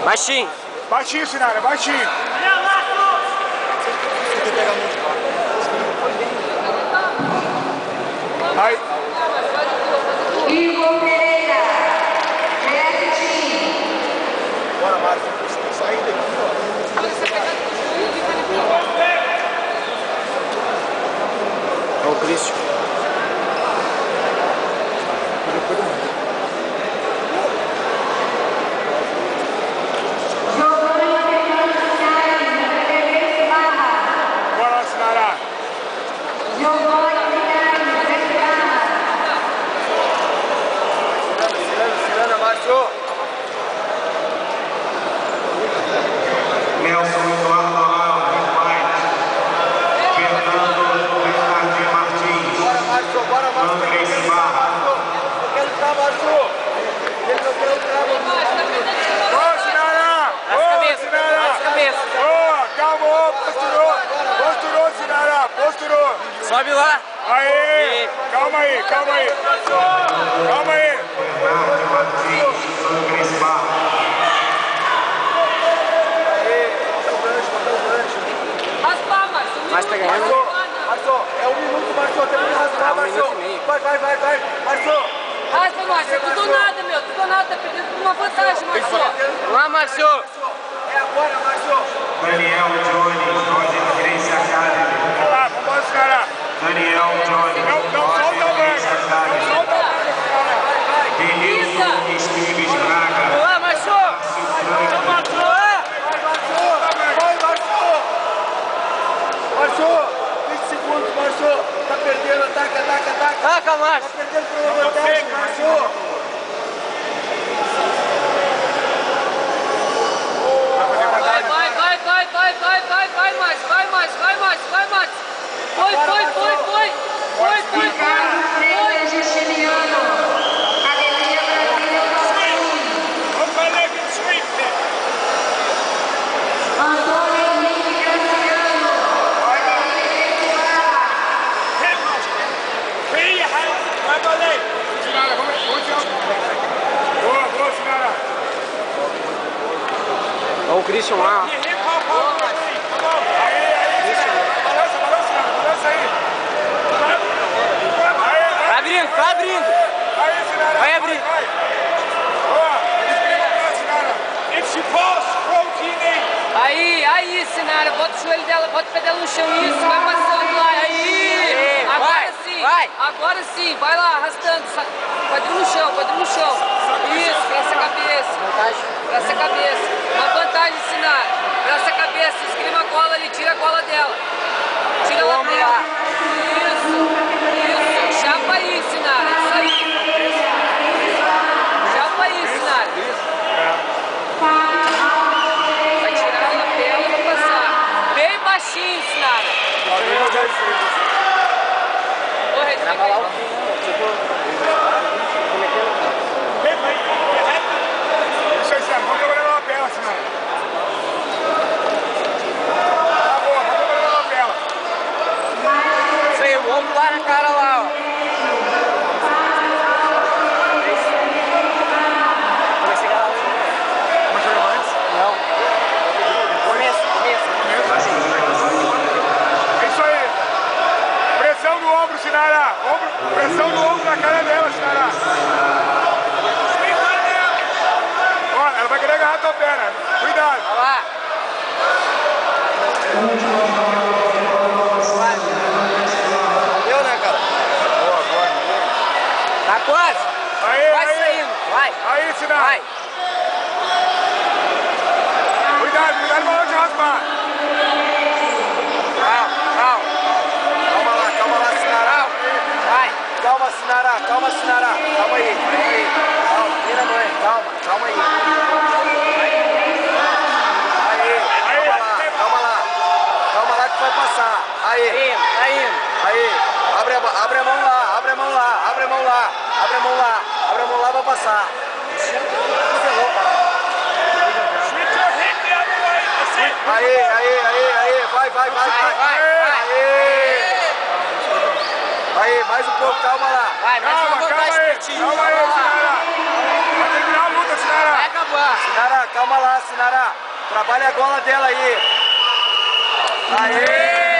Baixinho. Baixinho, Sinara, baixinho. Aí. Igor Pereira, Red Team. Bora, Márcio, você tem que sair daqui, ó. É o Cristian. Bora lá, Sinara. Ciranda, Márcio. Nelson Eduardo Amaral, Fernando Bernardi Martins, Bora, Márcio, bora, Márcio. Andrés Barra. Eu quero lutar, Márcio. Ele não quer lutar, Márcio. Boa, Sinara. Boa, Sinara. Mais cabeça. Boa, calma, posturou. Posturou, Sinara, posturou. Sobe lá. Aí, calma aí, calma aí. Calma aí. Bernardi Martins, Andrés Barra. Mas tá ganhando. Márcio, é 1 minuto, Márcio, temos que raspar, Márcio. 1 minuto e meio. Vai, Márcio. Raspa, Márcio, tudo nada, meu, tudo nada, tá perdendo uma vantagem, Márcio. Vamos lá, Márcio. É agora, Márcio. Daniel Jones, Roger Grace Academy. Vamos lá, vamos, Sinara. Daniel Jones, Não solta a Roger Grace manga. Não Academy. solta a manga, Sinara. Denilson Esteves Braga. Vamos lá, Márcio. Silvano. Márcio, 20 segundos, Márcio. Tá perdendo, ataca. Taca, Márcio. Tá perdendo por uma vantagem, Márcio. Vai, Márcio. Foi. Ricardo Freitas Justiniano, Academia Brasileira do Antônio Henrique Graciano, Sinara, vamos tirar. Boa, Sinara. Olha o Christian lá. Balança aí. Tá abrindo. Aí, Sinara. Vai abrir. Boa. Aí, Sinara, bota o joelho dela, bota o pé dela no chão, isso, vai passando lá, aí. Agora sim, vai lá, arrastando, quadril no chão. Isso, braça a cabeça. Braça a cabeça. Uma vantagem, Sinara. Braça a cabeça, esgrima a gola ali, tira a gola dela. Tira ela dela. Isso. Chapa aí, Sinara, isso aí. Chapa aí, Sinara. Vai tirar ela dela e vai passar. Bem baixinho, Sinara. Corre, Grava lá o fim. Isso aí, Sinara. Vamos trabalhar na lapela, Sinara. Tá boa, vamos trabalhar na lapela. Isso aí, o ombro lá na cara lá, ó. Comecei a gravar. Vamos jogar antes? Não. Começo. É isso aí. Pressão no ombro, Sinara. Pressão no ombro na cara dela, Sinara. Ó, ela vai querer agarrar a tua perna. Cuidado. Olha lá. Deu, né, cara? Boa. Tá quase. Aí, Vai saindo. Vai. Aí, Sinara. Vai. Cuidado pra onde raspar. Calma lá, Sinara. Vai. Calma, Sinara. Calma aí. Calma, vira a mãe. Calma aí. Calma lá que vai passar. Aí. Tá indo. Aí. Abre a mão lá. Abre a mão lá, vai passar. Aí. Vai. Aí, mais um pouco, calma lá. Vai, mais uma vantagem pra ti. Calma aí, Sinara. Vai terminar a luta, Sinara. Vai acabar. Sinara, calma lá, Sinara. Trabalha a gola dela aí. Aê!